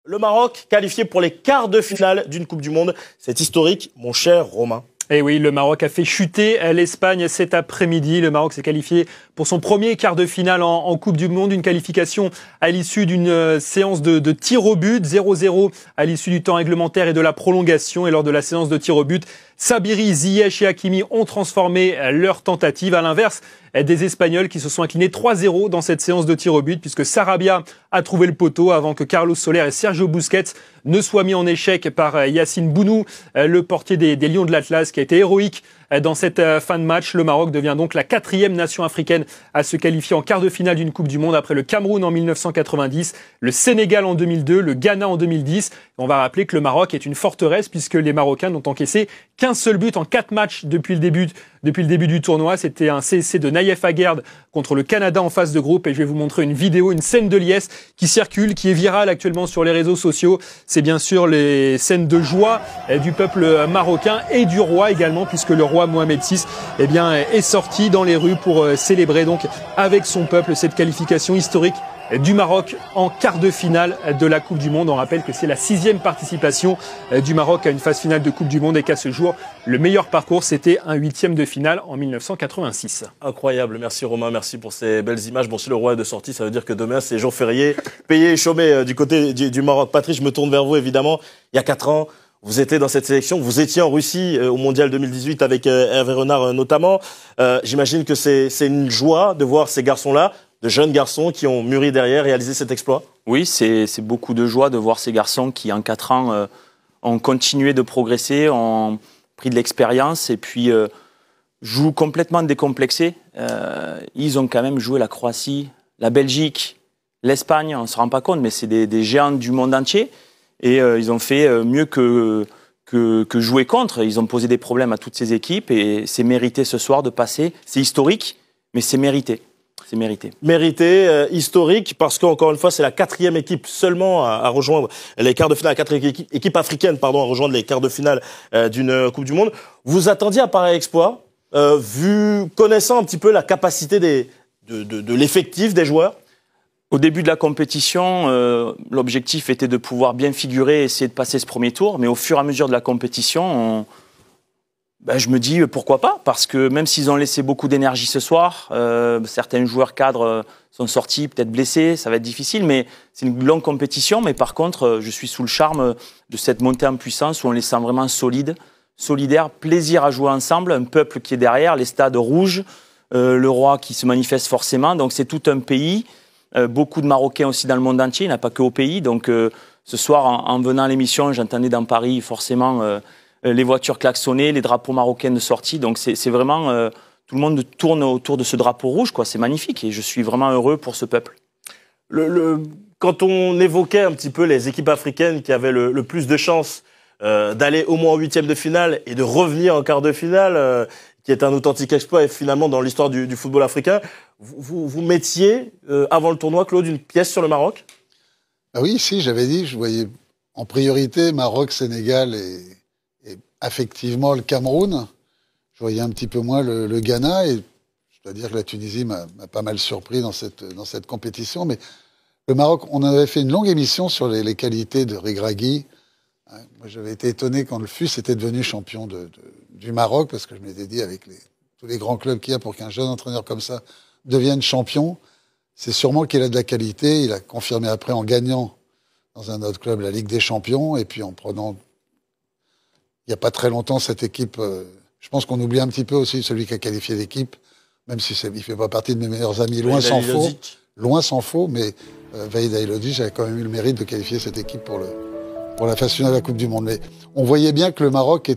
Le Maroc qualifié pour les quarts de finale d'une Coupe du Monde. C'est historique, mon cher Romain. Et oui, le Maroc a fait chuter l'Espagne cet après-midi. Le Maroc s'est qualifié pour son premier quart de finale en Coupe du Monde. Une qualification à l'issue d'une séance de tir au but. 0-0 à l'issue du temps réglementaire et de la prolongation. Et lors de la séance de tir au but, Sabiri, Ziyech et Hakimi ont transformé leur tentative. À l'inverse des Espagnols qui se sont inclinés 3-0 dans cette séance de tir au but, puisque Sarabia a trouvé le poteau avant que Carlos Soler et Sergio Busquets ne soient mis en échec par Yacine Bounou, le portier des Lions de l'Atlas, qui a été héroïque dans cette fin de match. Le Maroc devient donc la 4e nation africaine à se qualifier en quart de finale d'une Coupe du Monde, après le Cameroun en 1990, le Sénégal en 2002, le Ghana en 2010. On va rappeler que le Maroc est une forteresse, puisque les Marocains n'ont encaissé qu'un seul but en 4 matchs depuis le début du tournoi. C'était un CSC de Naïef Aguerd contre le Canada en phase de groupe. Et je vais vous montrer une vidéo, une scène de liesse qui circule, qui est virale actuellement sur les réseaux sociaux. C'est bien sûr les scènes de joie du peuple marocain et du roi également, puisque le roi Mohamed VI est sorti dans les rues pour célébrer donc avec son peuple cette qualification historique du Maroc en quart de finale de la Coupe du Monde. On rappelle que c'est la 6e participation du Maroc à une phase finale de Coupe du Monde et qu'à ce jour, le meilleur parcours, c'était un 8e de finale en 1986. Incroyable, merci Romain, merci pour ces belles images. Bon, si le roi est de sortie, ça veut dire que demain, c'est jour férié, payé et chômé du côté du Maroc. Patrice, je me tourne vers vous, évidemment. Il y a 4 ans, vous étiez dans cette sélection, vous étiez en Russie au Mondial 2018 avec Hervé Renard notamment. J'imagine que c'est une joie de voir ces garçons-là, de jeunes garçons qui ont mûri derrière, réalisé cet exploit. Oui, c'est beaucoup de joie de voir ces garçons qui, en 4 ans, ont continué de progresser, ont pris de l'expérience et puis jouent complètement décomplexés. Ils ont quand même joué la Croatie, la Belgique, l'Espagne, on ne se rend pas compte, mais c'est des géants du monde entier. Et ils ont fait mieux que jouer contre. Ils ont posé des problèmes à toutes ces équipes et c'est mérité ce soir de passer. C'est historique, mais c'est mérité. C'est mérité. Mérité, historique, parce qu'encore une fois, c'est la 4e équipe seulement à rejoindre les quarts de finale, la 4e équipe africaine, pardon, à rejoindre les quarts de finale d'une Coupe du Monde. Vous attendiez à pareil exploit, connaissant un petit peu la capacité de l'effectif des joueurs? Au début de la compétition, l'objectif était de pouvoir bien figurer et essayer de passer ce premier tour, mais au fur et à mesure de la compétition, je me dis pourquoi pas, parce que même s'ils ont laissé beaucoup d'énergie ce soir, certains joueurs cadres sont sortis, peut-être blessés, ça va être difficile, mais c'est une longue compétition. Mais par contre, je suis sous le charme de cette montée en puissance où on les sent vraiment solides, solidaires, plaisir à jouer ensemble, un peuple qui est derrière, les stades rouges, le roi qui se manifeste forcément, donc c'est tout un pays, beaucoup de Marocains aussi dans le monde entier, il n'y en a pas que au pays, donc ce soir en venant à l'émission, j'entendais dans Paris forcément les voitures klaxonnées, les drapeaux marocains de sortie. Donc c'est vraiment tout le monde tourne autour de ce drapeau rouge, quoi. C'est magnifique et je suis vraiment heureux pour ce peuple. Quand on évoquait un petit peu les équipes africaines qui avaient le plus de chances d'aller au moins en 8e de finale et de revenir en quart de finale, qui est un authentique exploit et finalement dans l'histoire du football africain, vous mettiez avant le tournoi, Claude, une pièce sur le Maroc? Ah oui, si, j'avais dit, je voyais en priorité Maroc, Sénégal et affectivement le Cameroun. Je voyais un petit peu moins le Ghana et je dois dire que la Tunisie m'a pas mal surpris dans cette compétition. Mais le Maroc, on avait fait une longue émission sur les qualités de Regragui. Moi, j'avais été étonné quand le FUS était devenu champion du Maroc, parce que je m'étais dit, avec tous les grands clubs qu'il y a pour qu'un jeune entraîneur comme ça devienne champion, c'est sûrement qu'il a de la qualité. Il a confirmé après en gagnant dans un autre club la Ligue des Champions et puis en prenant... Il n'y a pas très longtemps, cette équipe, je pense qu'on oublie un petit peu aussi celui qui a qualifié l'équipe, même si il ne fait pas partie de mes meilleurs amis, loin s'en faut. Loin s'en faut, mais Vahid Halilhodžić avait quand même eu le mérite de qualifier cette équipe pour la phase finale de la Coupe du Monde. Mais on voyait bien que le Maroc était